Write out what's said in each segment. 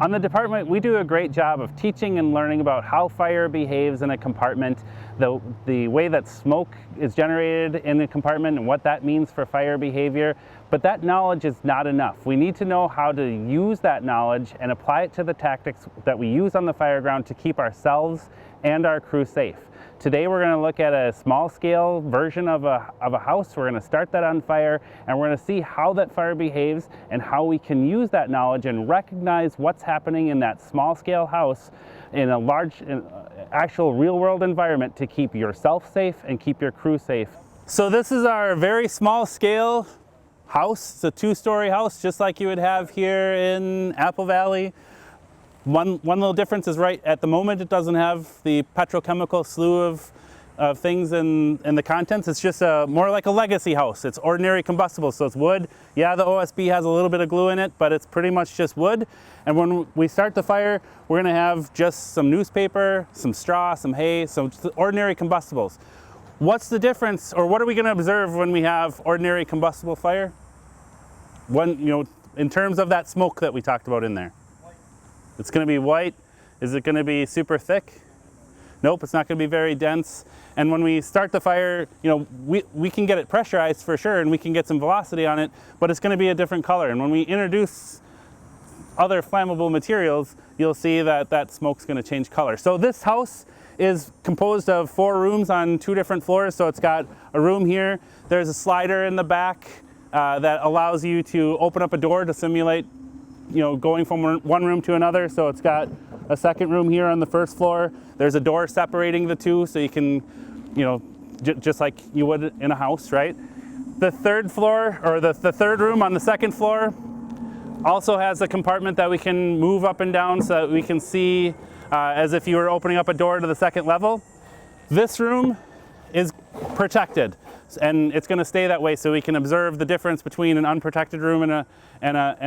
On the department, we do a great job of teaching and learning about how fire behaves in a compartment, the way that smoke is generated in the compartment and what that means for fire behavior. But that knowledge is not enough. We need to know how to use that knowledge and apply it to the tactics that we use on the fire ground to keep ourselves and our crew safe. Today we're going to look at a small scale version of a house. We're going to start that on fire, and we're going to see how that fire behaves and how we can use that knowledge and recognize what's happening in that small scale house in a large, actual real world environment to keep yourself safe and keep your crew safe. So this is our very small scale house. It's a 2-story house, just like you would have here in Apple Valley. One little difference is right at the moment it doesn't have the petrochemical slew of things in the contents. It's just more like a legacy house. It's ordinary combustible, so it's wood. Yeah, the OSB has a little bit of glue in it, but it's pretty much just wood. And when we start the fire, we're gonna have just some newspaper, some straw, some hay, some ordinary combustibles. What's the difference, or what are we gonna observe when we have ordinary combustible fire? In terms of that smoke that we talked about in there. It's going to be white. Is it going to be super thick? Nope, it's not going to be very dense. And when we start the fire, we can get it pressurized for sure, and we can get some velocity on it, but it's going to be a different color. And when we introduce other flammable materials, you'll see that that smoke's going to change color. So this house is composed of 4 rooms on 2 different floors. So it's got a room here. There's a slider in the back that allows you to open up a door to simulate going from one room to another. So it's got a second room here on the first floor. There's a door separating the two, so you can, just like you would in a house, right? The third floor, or the third room on the second floor, also has a compartment that we can move up and down so that we can see as if you were opening up a door to the second level. This room is protected, and it's going to stay that way so we can observe the difference between an unprotected room and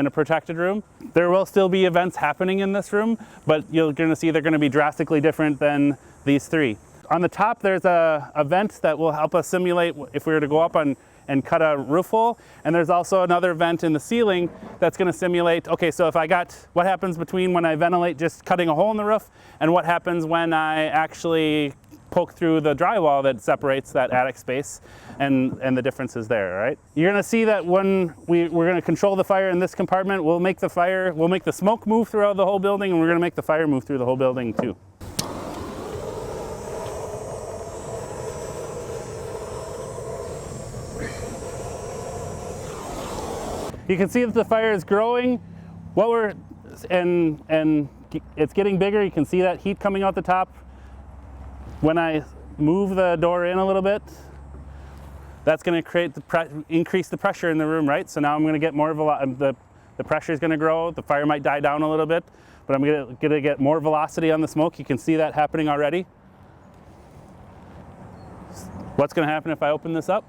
a protected room. There will still be events happening in this room, but you're going to see they're going to be drastically different than these 3. On the top, there's a vent that will help us simulate if we were to go up and cut a roof hole, and there's also another vent in the ceiling that's going to simulate, okay, so if what happens between when I ventilate just cutting a hole in the roof, and what happens when I actually poke through the drywall that separates that attic space, and the differences there, right? You're gonna see that when we're gonna control the fire in this compartment, we'll make the smoke move throughout the whole building, and we're gonna make the fire move through the whole building too. You can see that the fire is growing. And it's getting bigger. You can see that heat coming out the top. When I move the door in a little bit, that's going to increase the pressure in the room, right? So now I'm going to get more the pressure is going to grow. The fire might die down a little bit, but I'm going to get more velocity on the smoke. You can see that happening already. What's going to happen if I open this up?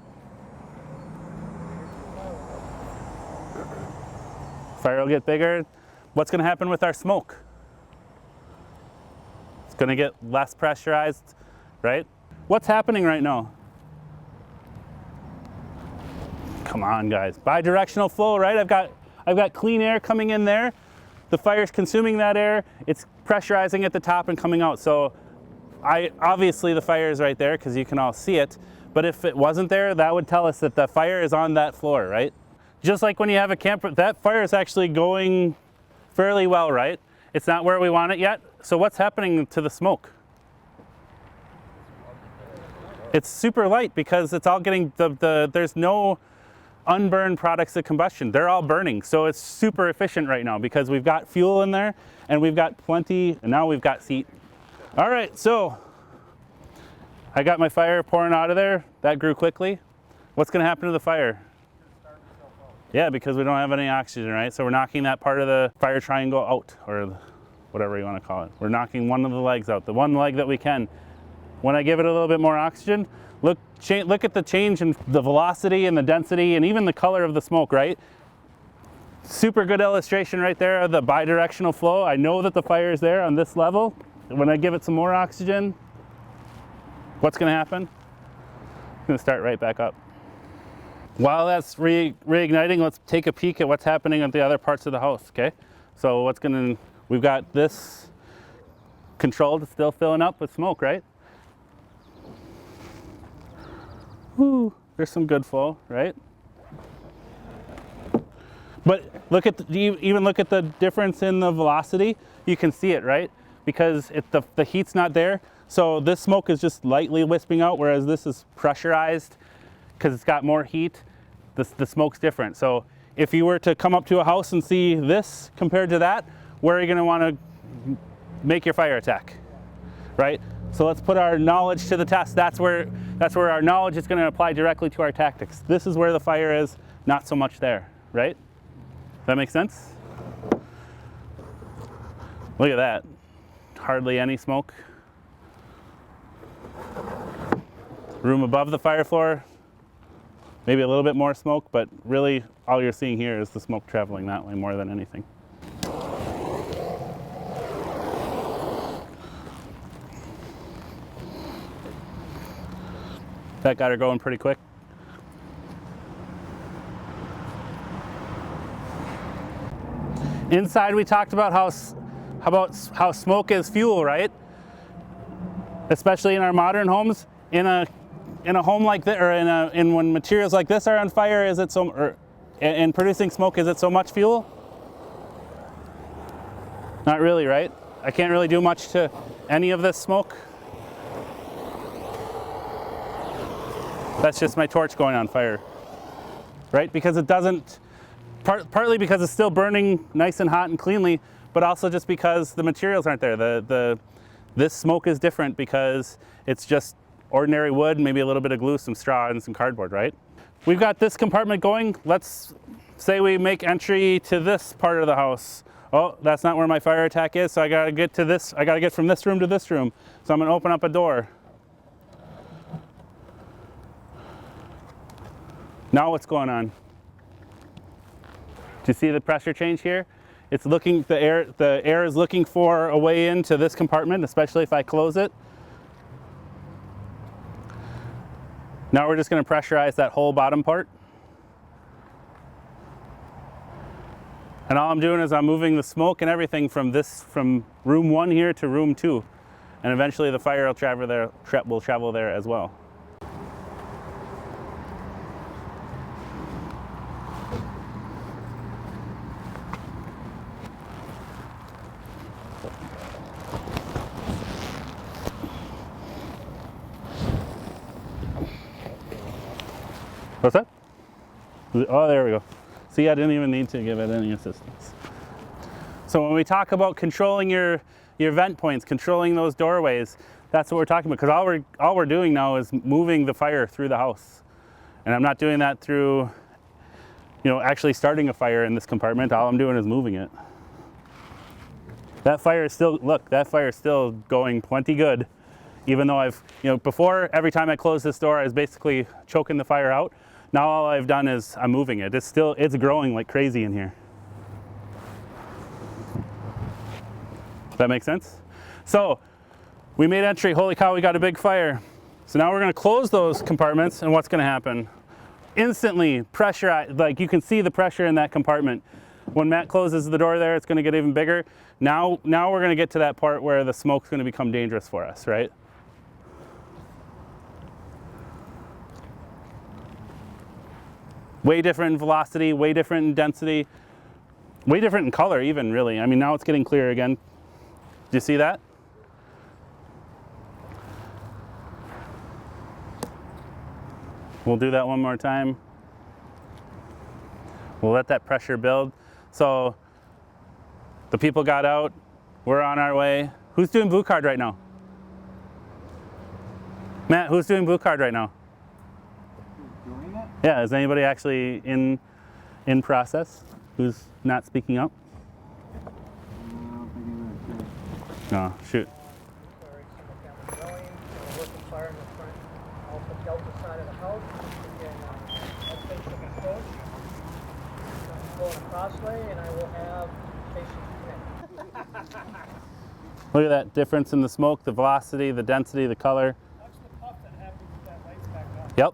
Fire will get bigger. What's going to happen with our smoke? It's going to get less pressurized, right? What's happening right now? Come on, guys. Bidirectional flow, right? I've got clean air coming in there. The fire's consuming that air. It's pressurizing at the top and coming out. So obviously the fire is right there because you can all see it. But if it wasn't there, that would tell us that the fire is on that floor, right? Just like when you have a camper, that fire is actually going fairly well, right? It's not where we want it yet. So what's happening to the smoke? It's super light because it's all getting, there's no unburned products of combustion. They're all burning. So it's super efficient right now because we've got fuel in there and we've got plenty, and now we've got heat. All right, so I got my fire pouring out of there. That grew quickly. What's going to happen to the fire? Yeah, because we don't have any oxygen, right? So we're knocking that part of the fire triangle out, or whatever you want to call it. We're knocking one of the legs out, the one leg that we can. When I give it a little bit more oxygen, look at the change in the velocity and the density and even the color of the smoke, right? Super good illustration right there of the bidirectional flow. I know that the fire is there on this level. When I give it some more oxygen, what's going to happen? It's going to start right back up. While that's reigniting, let's take a peek at what's happening at the other parts of the house, okay? So We've got this controlled, it's still filling up with smoke, right? Woo, there's some good flow, right? But look at even look at the difference in the velocity. You can see it, right? Because the heat's not there. So this smoke is just lightly wisping out, whereas this is pressurized because it's got more heat. The smoke's different. So if you were to come up to a house and see this compared to that, where are you going to want to make your fire attack, right? So let's put our knowledge to the test. That's where our knowledge is going to apply directly to our tactics. This is where the fire is, not so much there, right? Does that make sense? Look at that. Hardly any smoke. Room above the fire floor, maybe a little bit more smoke, but really all you're seeing here is the smoke traveling that way more than anything. That got her going pretty quick. Inside we talked about how smoke is fuel, right? Especially in our modern homes. In a home like this, or in when materials like this are on fire, is it and producing smoke, is it so much fuel? Not really, right? I can't really do much to any of this smoke. That's just my torch going on fire, right? Because it doesn't, partly because it's still burning nice and hot and cleanly, but also just because the materials aren't there. This smoke is different because it's just ordinary wood, maybe a little bit of glue, some straw, and some cardboard, right? We've got this compartment going. Let's say we make entry to this part of the house. Oh, that's not where my fire attack is, so I gotta get to this. I gotta get from this room to this room. So I'm gonna open up a door. Now what's going on? Do you see the pressure change here? It's looking, the air is looking for a way into this compartment, especially if I close it. Now we're just going to pressurize that whole bottom part. And all I'm doing is I'm moving the smoke and everything from room 1 here to room 2. And eventually the fire will travel there as well. What's that? Oh, there we go. See, I didn't even need to give it any assistance. So when we talk about controlling your vent points, controlling those doorways, that's what we're talking about. Because all we're doing now is moving the fire through the house. And I'm not doing that through, actually starting a fire in this compartment. All I'm doing is moving it. That fire is still, look, that fire is still going plenty good. Even though before, every time I closed this door, I was basically choking the fire out. Now all I've done is I'm moving it. It's growing like crazy in here. Does that make sense? So we made entry. Holy cow, we got a big fire. So now we're going to close those compartments, and what's going to happen? Instantly, pressure, like you can see the pressure in that compartment. When Matt closes the door there, it's going to get even bigger. Now we're going to get to that part where the smoke's going to become dangerous for us, right? Way different in velocity, way different in density, way different in color even, really. I mean, now it's getting clear again. Do you see that? We'll do that one more time. We'll let that pressure build. So the people got out, we're on our way. Who's doing blue card right now? Matt, who's doing blue card right now? Doing it? Yeah, is anybody actually in process who's not speaking up? Oh, shoot. And I will have Look at that difference in the smoke, the velocity, the density, the color. Watch the puff that happens with that lights back on. Yep.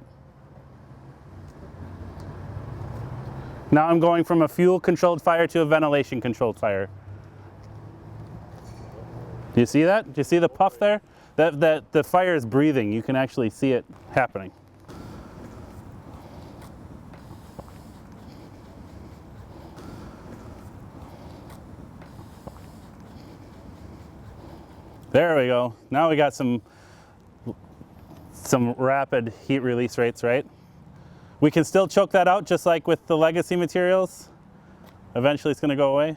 Now I'm going from a fuel-controlled fire to a ventilation-controlled fire. Do you see that? Do you see the puff there? That the fire is breathing. You can actually see it happening. There we go. Now we got some rapid heat release rates, right? We can still choke that out just like with the legacy materials. Eventually it's going to go away.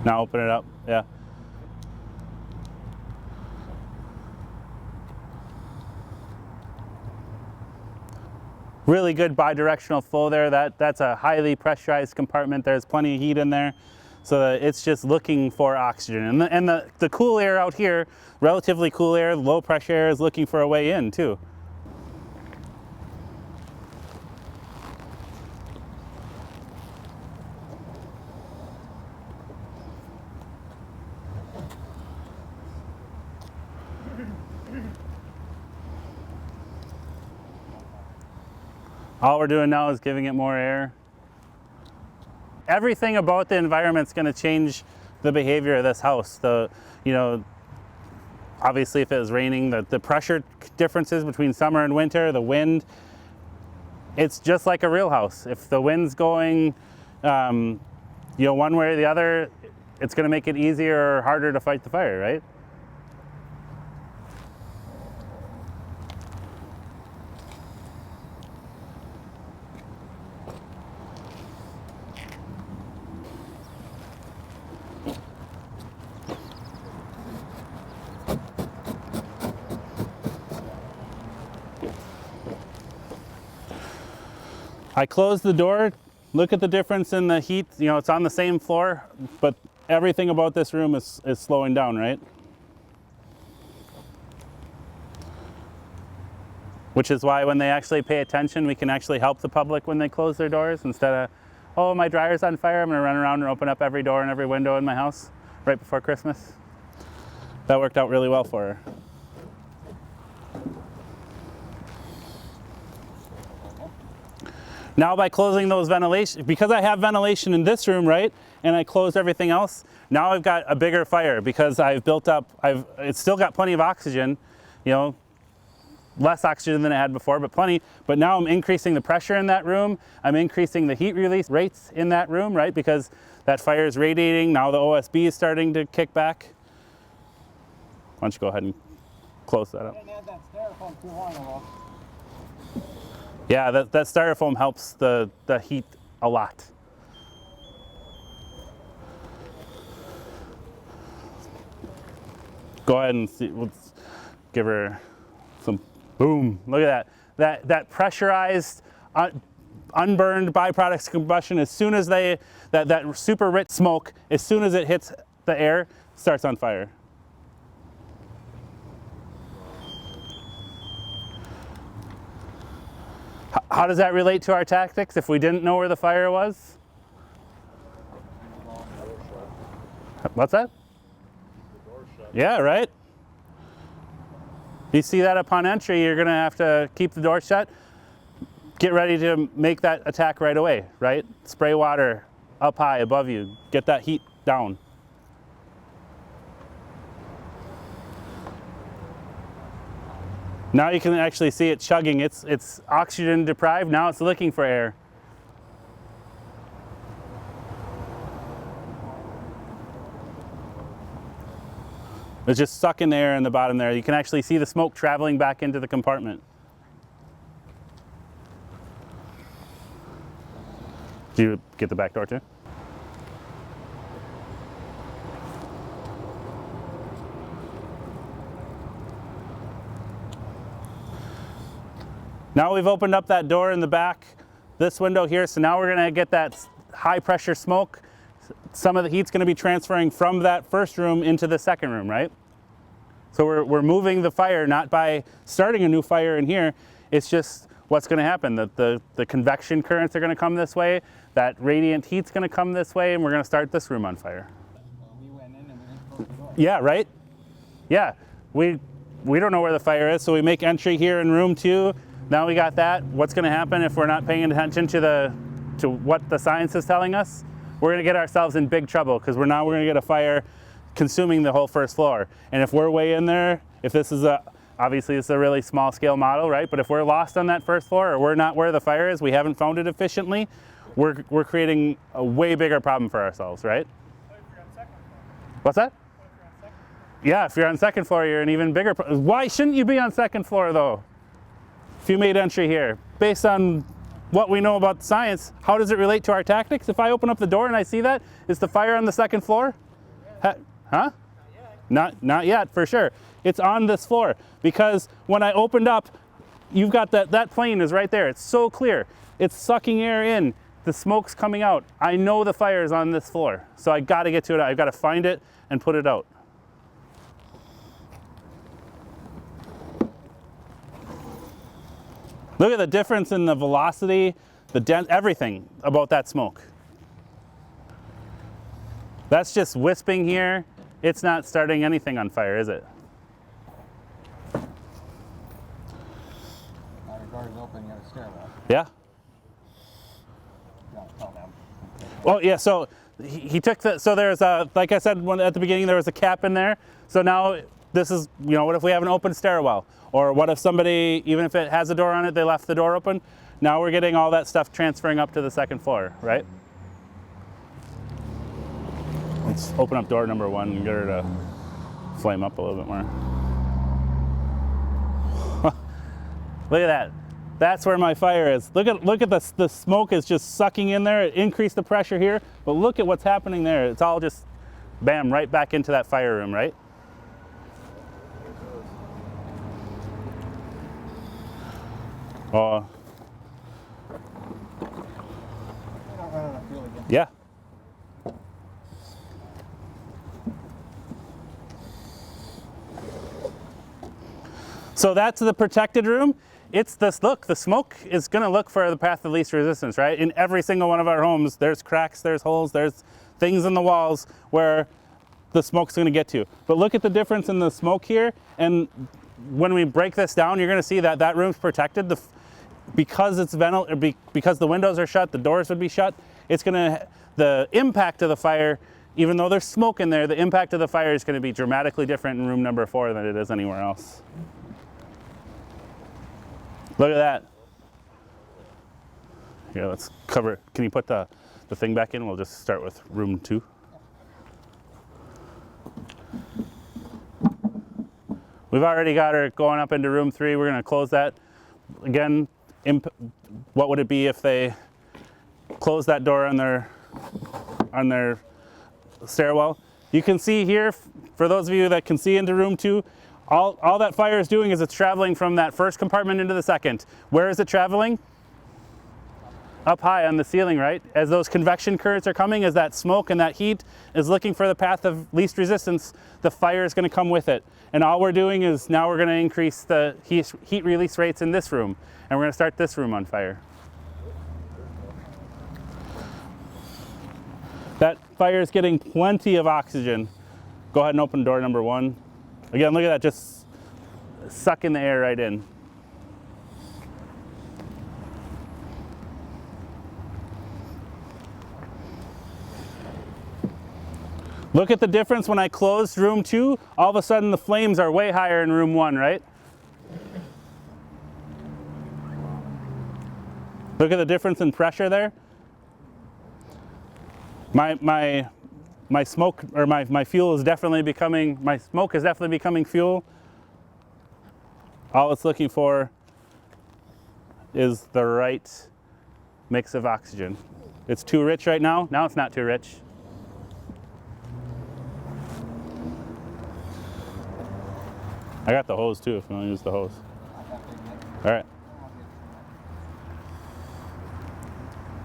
Now open it up, yeah. Really good bi-directional flow there. That's a highly pressurized compartment. There's plenty of heat in there. So that it's just looking for oxygen. And the cool air out here, relatively cool air, low pressure air is looking for a way in too. All we're doing now is giving it more air. Everything about the environment's going to change the behavior of this house. Obviously if it was raining, the pressure differences between summer and winter, the wind, it's just like a real house. If the wind's going, one way or the other, it's going to make it easier or harder to fight the fire, right? I closed the door, look at the difference in the heat. It's on the same floor, but everything about this room is slowing down, right? Which is why when they actually pay attention, we can actually help the public when they close their doors instead of, oh, my dryer's on fire, I'm gonna run around and open up every door and every window in my house right before Christmas. That worked out really well for her. Now by closing those ventilation, because I have ventilation in this room, right, and I closed everything else, now I've got a bigger fire because I've built up, it's still got plenty of oxygen, less oxygen than it had before, but plenty, but now I'm increasing the pressure in that room, I'm increasing the heat release rates in that room, right, because that fire is radiating, now the OSB is starting to kick back. Why don't you go ahead and close that up. Didn't have that styrofoam too long ago. Yeah, that styrofoam helps the heat a lot. Go ahead and see, let's give her some, boom, look at that. That pressurized, unburned byproducts combustion, as soon as that super rich smoke, as soon as it hits the air, starts on fire. How does that relate to our tactics if we didn't know where the fire was? What's that? Yeah, right? You see that upon entry, you're gonna have to keep the door shut. Get ready to make that attack right away, right? Spray water up high above you, get that heat down. Now you can actually see it chugging. It's oxygen deprived. Now it's looking for air. It's just sucking air in the bottom there. You can actually see the smoke traveling back into the compartment. Do you get the back door too? Now we've opened up that door in the back, this window here, so now we're gonna get that high pressure smoke. Some of the heat's gonna be transferring from that first room into the second room, right? So we're moving the fire, not by starting a new fire in here, it's just what's gonna happen. The convection currents are gonna come this way, that radiant heat's gonna come this way, and we're gonna start this room on fire. We went in and we didn't close the door. Yeah, right? Yeah, we we don't know where the fire is, so we make entry here in room 2. Now we got that. What's going to happen if we're not paying attention to what the science is telling us? We're going to get ourselves in big trouble because we're going to get a fire consuming the whole first floor. And if we're way in there, if this is obviously it's a really small scale model, right? But if we're lost on that first floor or we're not where the fire is, we haven't found it efficiently, we're creating a way bigger problem for ourselves, right? What if you're on second floor? What's that? What if you're on second floor? Yeah, if you're on second floor, you're an even bigger problem. Why shouldn't you be on second floor though? If you made entry here, based on what we know about science, how does it relate to our tactics? If I open up the door and I see that, is the fire on the second floor? Huh? Not yet, for sure. It's on this floor because when I opened up, you've got that plane is right there. It's so clear. It's sucking air in. The smoke's coming out. I know the fire is on this floor, so I got to get to it. I've got to find it and put it out. Look at the difference in the velocity, everything about that smoke. That's just wisping here. It's not starting anything on fire, is it? Now your door is open, you have a stairwell. Yeah. Yeah, tell them. Well, yeah, so he took so there's like I said at the beginning, there was a cap in there. So now this is, what if we have an open stairwell? Or what if somebody, even if it has a door on it, they left the door open? Now we're getting all that stuff transferring up to the second floor, right? Let's open up door number 1 and get her to flame up a little bit more. Look at that. That's where my fire is. Look at the smoke is just sucking in there. It increased the pressure here, but look at what's happening there. It's all just, bam, right back into that fire room, right? Oh. Yeah. So that's the protected room. It's this, look, the smoke is going to look for the path of least resistance, right? In every single one of our homes, there's cracks, there's holes, there's things in the walls where the smoke's going to get to. But look at the difference in the smoke here. And when we break this down, you're going to see that that room's protected. Because it's because the windows are shut, the doors would be shut. It's going to, the impact of the fire, even though there's smoke in there, the impact of the fire is going to be dramatically different in room number 4 than it is anywhere else. Look at that. Here, let's cover. Can you put the thing back in? We'll just start with room 2. We've already got her going up into room 3. We're going to close that. Again, what would it be if they close that door on their stairwell? You can see here, for those of you that can see into room 2, all that fire is doing is it's traveling from that first compartment into the second. Where is it traveling? Up high on the ceiling, right? As those convection currents are coming, as that smoke and that heat is looking for the path of least resistance, the fire is going to come with it. And all we're doing is now we're going to increase the heat release rates in this room. And we're going to start this room on fire. That fire is getting plenty of oxygen. Go ahead and open door number 1. Again, look at that, just sucking the air right in. Look at the difference when I closed room 2, all of a sudden the flames are way higher in room 1, right? Look at the difference in pressure there. My smoke, or my fuel is definitely becoming, my smoke is definitely becoming fuel. All it's looking for is the right mix of oxygen. It's too rich right now. Now it's not too rich. I got the hose too if you want to use the hose. All right.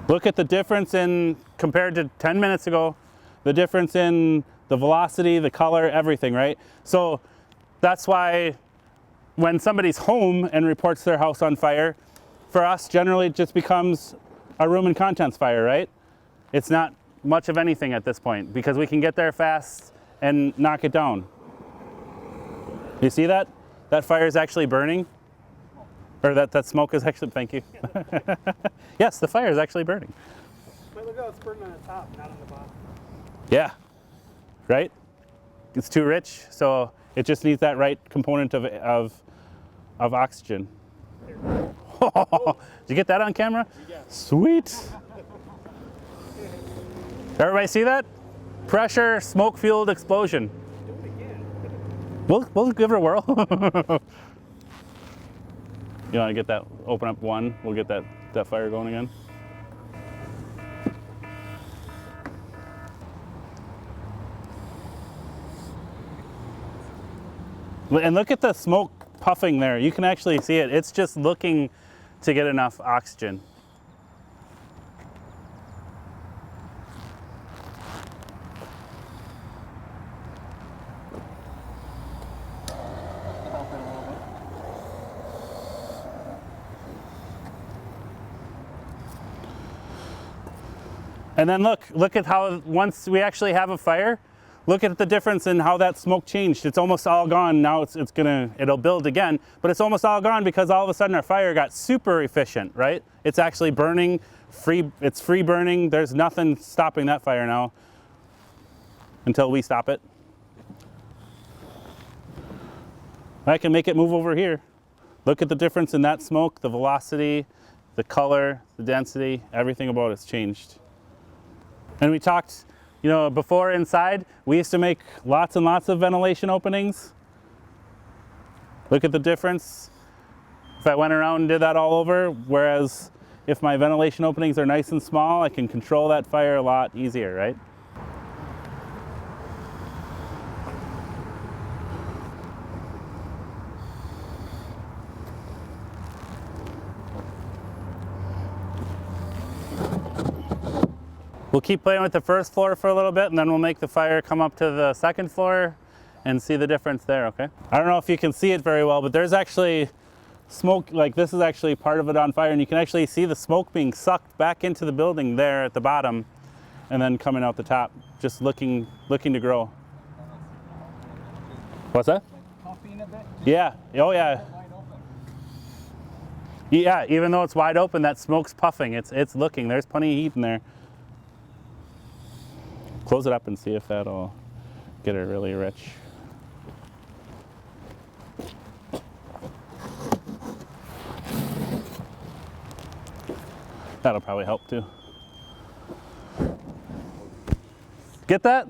Look at the difference in, compared to 10 minutes ago, the difference in the velocity, the color, everything, right? So that's why when somebody's home and reports their house on fire, for us generally it just becomes a room and contents fire, right? It's not much of anything at this point because we can get there fast and knock it down. You see that? that fire is actually burning? Or that smoke is actually, thank you. Yes, the fire is actually burning. But look how it's burning on the top, not on the bottom. Yeah, right? It's too rich, so it just needs that right component of oxygen. Did you get that on camera? Sweet. Everybody see that? Pressure, smoke-fueled explosion. Do it again. We'll give it a whirl. You want to get that, open up one, we'll get that fire going again. And look at the smoke puffing there. You can actually see it. It's just looking to get enough oxygen. Pump it a little bit. And then look at how once we actually have a fire, look at the difference in how that smoke changed. It's almost all gone. Now it'll build again, but it's almost all gone because all of a sudden our fire got super efficient, right? It's actually burning it's free burning. There's nothing stopping that fire now until we stop it. I can make it move over here. Look at the difference in that smoke, the velocity, the color, the density, everything about it's changed. And we talked, before inside, we used to make lots and lots of ventilation openings. Look at the difference. If I went around and did that all over, whereas if my ventilation openings are nice and small, I can control that fire a lot easier, right? We'll keep playing with the first floor for a little bit and then we'll make the fire come up to the second floor and see the difference there, okay? I don't know if you can see it very well, but there's actually smoke, like this is actually part of it on fire and you can actually see the smoke being sucked back into the building there at the bottom and then coming out the top, just looking to grow. What's that? Puffing a bit. Yeah, oh yeah. Wide open. Yeah, even though it's wide open, that smoke's puffing. It's looking, there's plenty of heat in there. Close it up and see if that'll get it really rich. That'll probably help too. Get that?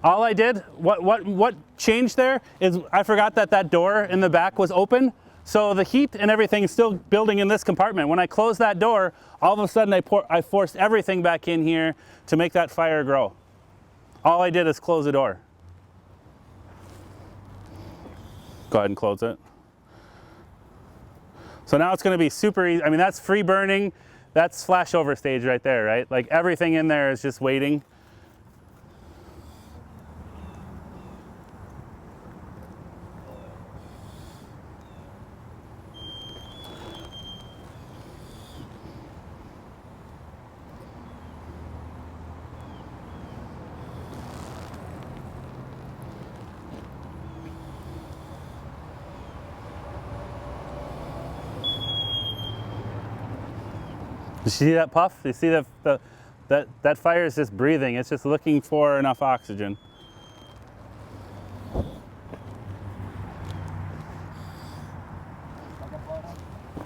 All I did, what changed there is I forgot that door in the back was open. So the heat and everything is still building in this compartment. When I closed that door, all of a sudden I forced everything back in here to make that fire grow. All I did is close the door. Go ahead and close it. So now it's going to be super easy. I mean, that's free burning. That's flashover stage right there, right? Like everything in there is just waiting. You see that puff? You see that fire is just breathing. It's just looking for enough oxygen.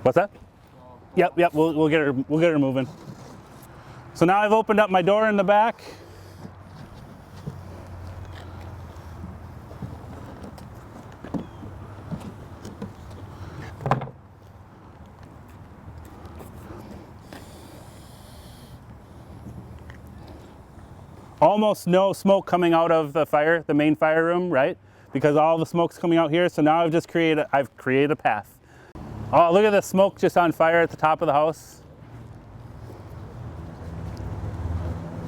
What's that? Yep. We'll get her moving. So now I've opened up my door in the back. Almost no smoke coming out of the main fire room, right? Because all the smoke's coming out here. So now I've created a path. Oh, look at the smoke just on fire at the top of the house.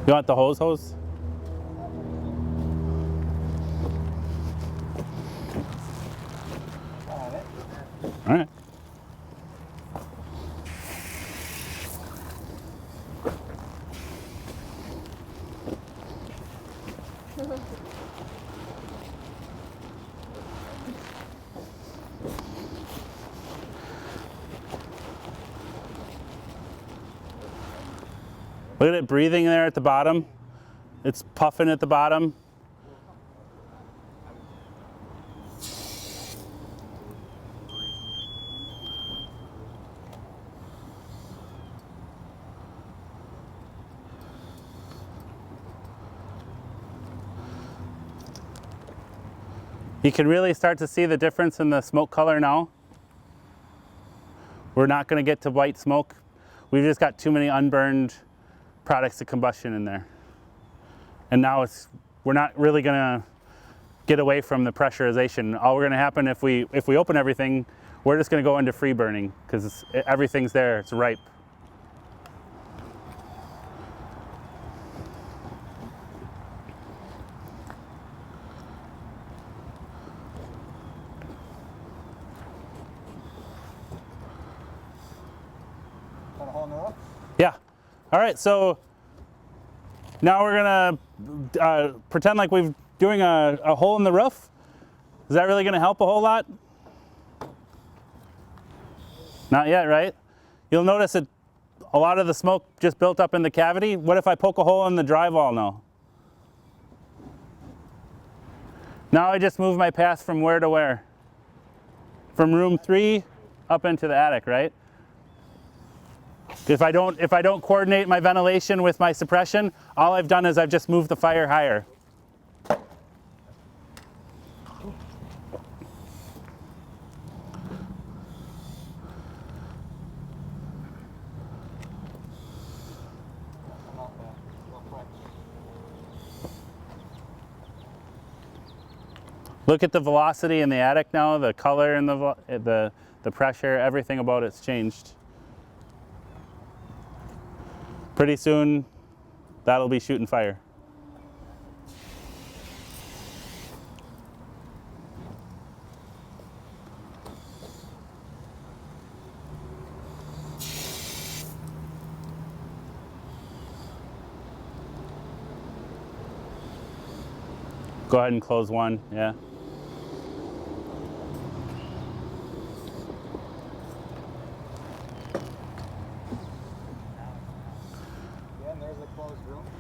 You want the hose? All right. Look at it breathing there at the bottom. It's puffing at the bottom. You can really start to see the difference in the smoke color now. We're not going to get to white smoke. We've just got too many unburned products of combustion in there. And now we're not really going to get away from the pressurization. All we're going to happen if we open everything, we're just going to go into free burning because everything's there, it's ripe. Got a hole in the roof? Yeah. All right, so now we're gonna pretend like we're doing a hole in the roof. Is that really gonna help a whole lot? Not yet, right? You'll notice that a lot of the smoke just built up in the cavity. What if I poke a hole in the drywall now? Now I just move my path from where to where? From room 3 up into the attic, right? If I don't coordinate my ventilation with my suppression, all I've done is I've just moved the fire higher. Look at the velocity in the attic now, the color and the pressure, everything about it's changed. Pretty soon, that'll be shooting fire. Go ahead and close one, yeah.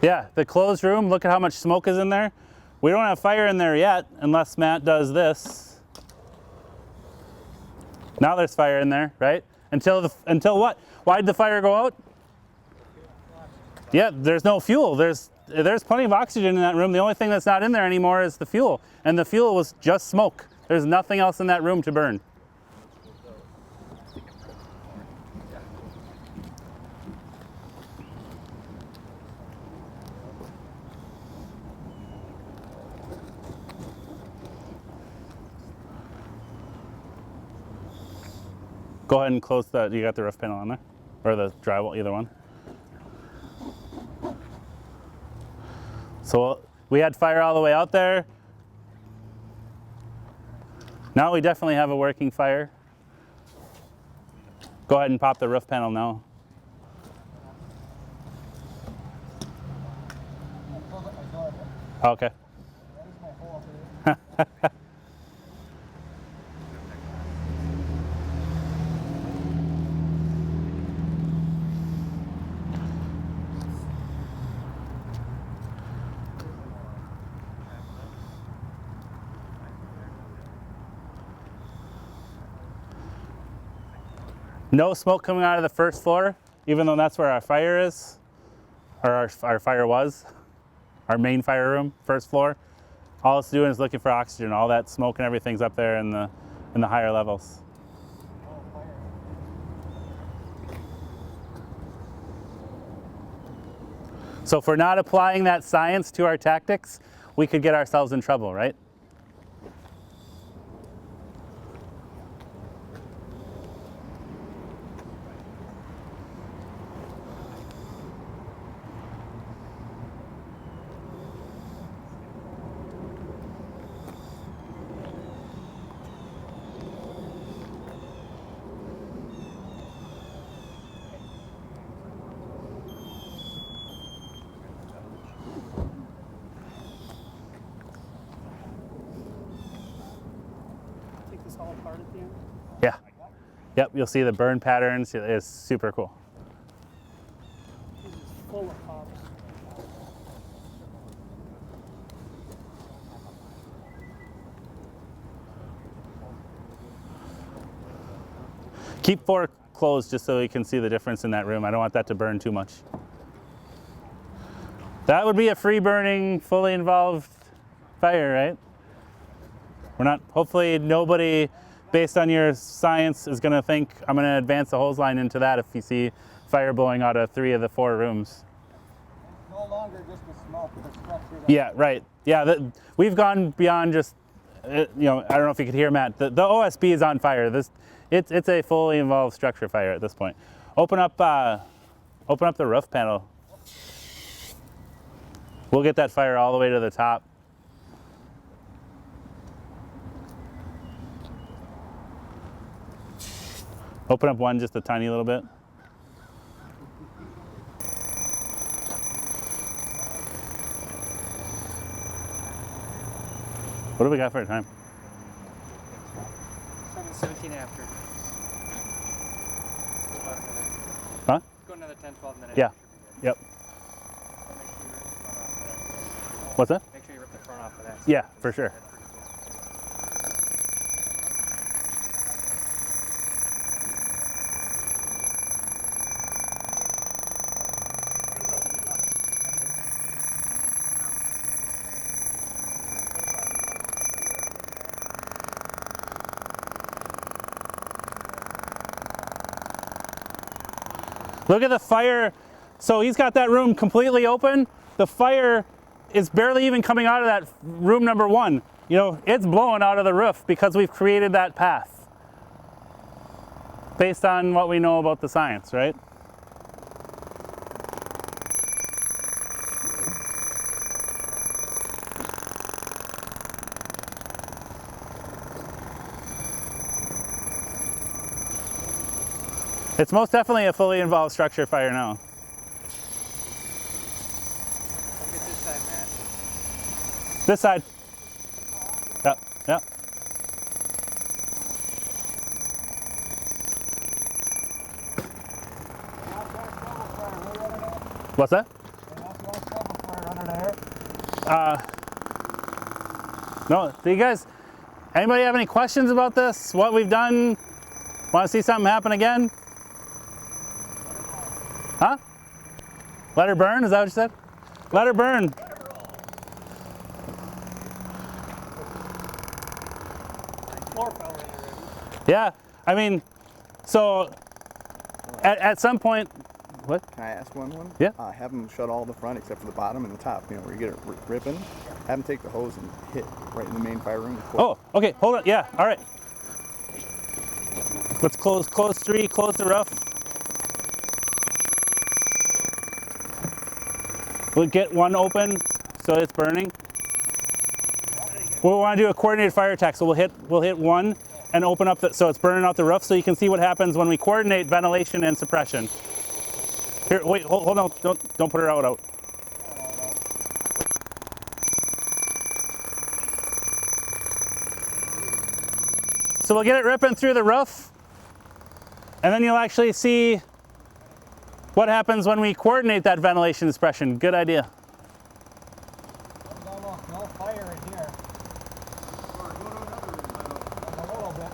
Yeah, the closed room, look at how much smoke is in there. We don't have fire in there yet, unless Matt does this. Now there's fire in there, right? Until what? Why'd the fire go out? Yeah, there's no fuel. There's plenty of oxygen in that room. The only thing that's not in there anymore is the fuel. And the fuel was just smoke. There's nothing else in that room to burn. Go ahead and close you got the roof panel on there? Or the drywall, either one. So we had fire all the way out there. Now we definitely have a working fire. Go ahead and pop the roof panel now. Okay. No smoke coming out of the first floor, even though that's where our fire is, or our fire was, our main fire room, first floor. All it's doing is looking for oxygen. All that smoke and everything's up there in the higher levels. So if we're not applying that science to our tactics, we could get ourselves in trouble, right? Take this all apart at the end. Yeah. Yep, you'll see the burn patterns. It's super cool. This is full of pops. Keep 4 closed just so you can see the difference in that room. I don't want that to burn too much. That would be a free burning, fully involved fire, right? We're not, hopefully nobody, based on your science, is gonna think I'm gonna advance the hose line into that if you see fire blowing out of 3 of the 4 rooms. No longer just the smoke, the structure. Yeah, right. Yeah, we've gone beyond just, you know, I don't know if you could hear Matt, the OSB is on fire. It's a fully involved structure fire at this point. Open up the roof panel. We'll get that fire all the way to the top. Open up one just a tiny little bit. What do we got for a time? 7:17 after. Huh? Go another 10-12 minutes. Yeah. Yep. What's that? Make sure you rip the front off of that. Yeah, for sure. Look at the fire. So he's got that room completely open. The fire is barely even coming out of that room number 1. You know, it's blowing out of the roof because we've created that path based on what we know about the science, right? It's most definitely a fully involved structure fire now. I'll get this side, Matt. This side. Yep, yep. What's that? No, do you guys, anybody have any questions about this? What we've done? Want to see something happen again? Huh? Let her burn, is that what you said? Let her burn. Floor fell in already. Yeah, I mean, so at some point, what? Can I ask one? Yeah. Have them shut all the front except for the bottom and the top, you know, where you get it ripping. Have them take the hose and hit right in the main fire room. Oh, okay, hold on, yeah, all right. Let's close 3, close the roof. We'll get 1 open so it's burning. We'll want to do a coordinated fire attack, so we'll hit 1 and open up so it's burning out the roof, so you can see what happens when we coordinate ventilation and suppression. Here, wait, hold on, don't put her out. So we'll get it ripping through the roof, and then you'll actually see what happens when we coordinate that ventilation and suppression. Good idea. No fire in here. A little bit.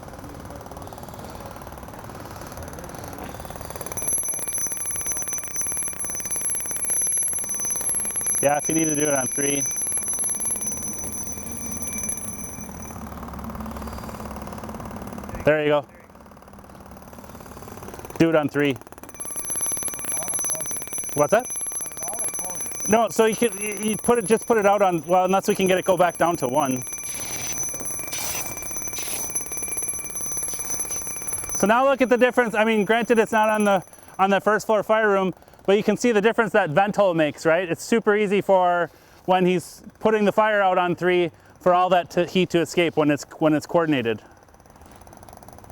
Yeah, if you need to do it on 3. There you go. Do it on 3. What's that? No, so you just put it out on, well, unless we can get it go back down to 1. So now look at the difference. I mean, granted it's not on the first floor fire room, but you can see the difference that vent hole makes, right? It's super easy for when he's putting the fire out on 3 for all that heat to escape when it's coordinated.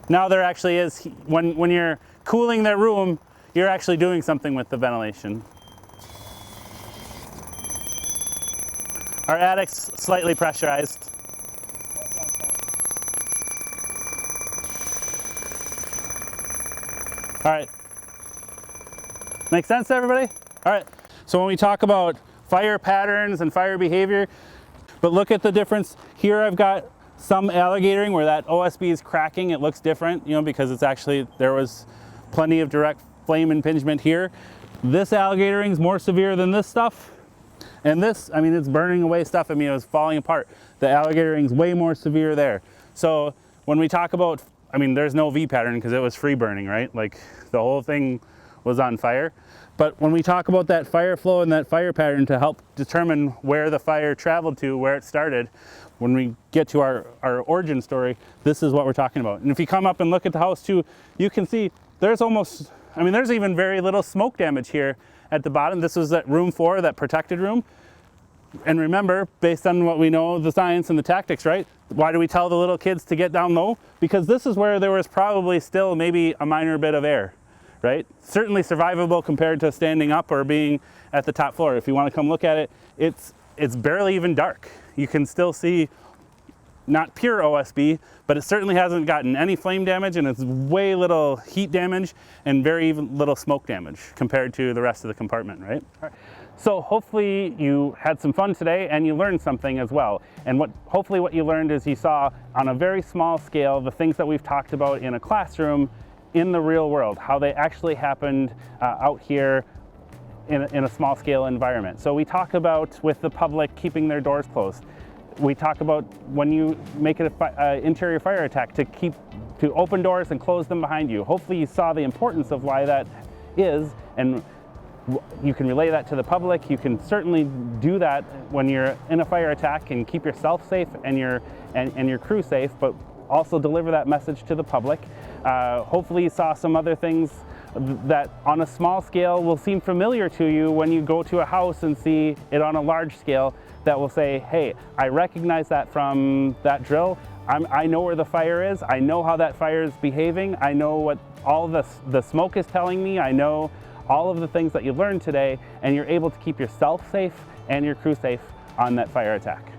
Now there actually is, when you're cooling that room, you're actually doing something with the ventilation. Our attic's slightly pressurized. All right. Make sense to everybody? All right. So when we talk about fire patterns and fire behavior, but look at the difference. Here I've got some alligatoring where that OSB is cracking. It looks different, you know, because it's actually, there was plenty of direct flame impingement here. This alligatoring is more severe than this stuff. And this, I mean, it's burning away stuff. I mean, it was falling apart. The alligatoring is way more severe there. So when we talk about, I mean, there's no V pattern because it was free burning, right? Like the whole thing was on fire. But when we talk about that fire flow and that fire pattern to help determine where the fire traveled to, where it started, when we get to our origin story, this is what we're talking about. And if you come up and look at the house too, you can see there's almost, I mean, there's even very little smoke damage here at the bottom. This was that room 4, that protected room. And remember, based on what we know, the science and the tactics, right? Why do we tell the little kids to get down low? Because this is where there was probably still maybe a minor bit of air, right? Certainly survivable compared to standing up or being at the top floor. If you want to come look at it, it's barely even dark. You can still see not pure OSB, but it certainly hasn't gotten any flame damage, and it's way little heat damage and very little smoke damage compared to the rest of the compartment, right? All right. So hopefully you had some fun today and you learned something as well. And hopefully what you learned is you saw on a very small scale the things that we've talked about in a classroom in the real world, how they actually happened out here in a small scale environment. So we talk about with the public keeping their doors closed. We talk about when you make it an interior fire attack to open doors and close them behind you. Hopefully you saw the importance of why that is, and you can relay that to the public. You can certainly do that when you're in a fire attack and keep yourself safe and your crew safe, but also deliver that message to the public. Hopefully you saw some other things that on a small scale will seem familiar to you when you go to a house and see it on a large scale, that will say, hey, I recognize that from that drill. I know where the fire is. I know how that fire is behaving. I know what all the smoke is telling me. I know all of the things that you learned today, and you're able to keep yourself safe and your crew safe on that fire attack.